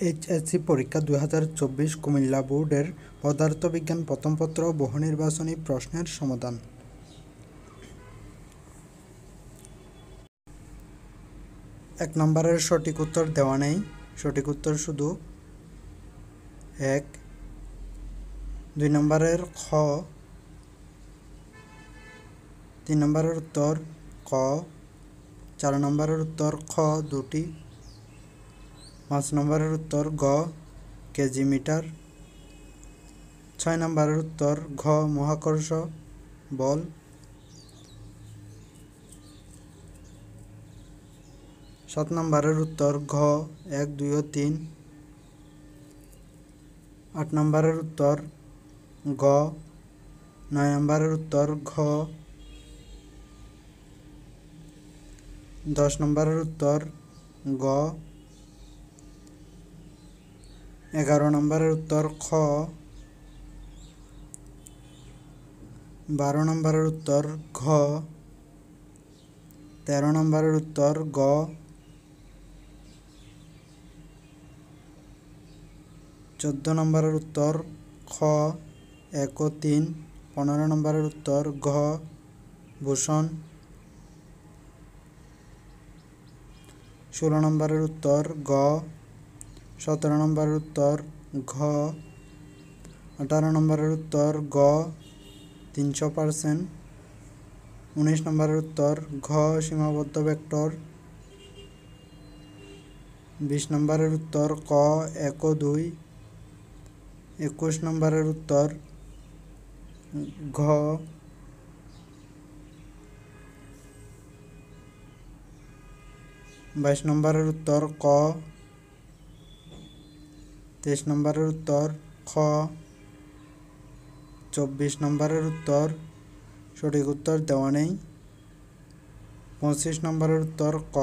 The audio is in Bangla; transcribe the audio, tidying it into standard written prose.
এইচএসসি পরীক্ষা 2024 কুমিল্লা বোর্ডের পদার্থবিজ্ঞান প্রথম পত্র বহু নির্বাচনী প্রশ্নের সমাধান। এক নম্বরের সঠিক উত্তর দেওয়া নেই, সঠিক উত্তর শুধু 1। 2 নম্বরের খ, 3 নম্বরের উত্তর ক, 4 নম্বরের উত্তর খ দুটি, 5 নম্বরের উত্তর গ কেজি মিটার, 6 নম্বরের উত্তর ঘ মহাকর্ষ বল, 7 নম্বরের উত্তর ঘ 1, 2 ও 3, 8 নম্বরের উত্তর গ, 9 নম্বরের উত্তর ঘ, 10 নম্বরের উত্তর গ, 11 নম্বরের উত্তর খ, 12 নম্বরের উত্তর ঘ, 13 নম্বরের উত্তর গ, 14 নম্বরের উত্তর খ 1 ও 3, 15 নম্বরের উত্তর ঘ ভূষণ, 16 নম্বরের উত্তর গ, 17 নম্বরের উত্তর ঘ, 18 নম্বরের উত্তর গ 300%, 19 নম্বরের উত্তর ঘ সীমাবদ্ধ ভেক্টর, 20 নম্বরের উত্তর ক 1 ও 2, 21 নম্বরের উত্তর ঘ, 22 নম্বরের উত্তর ক, 23 নম্বরের উত্তর খ, 24 নম্বরের উত্তর সঠিক উত্তর দেওয়া নেই, 25 নম্বরের উত্তর ক।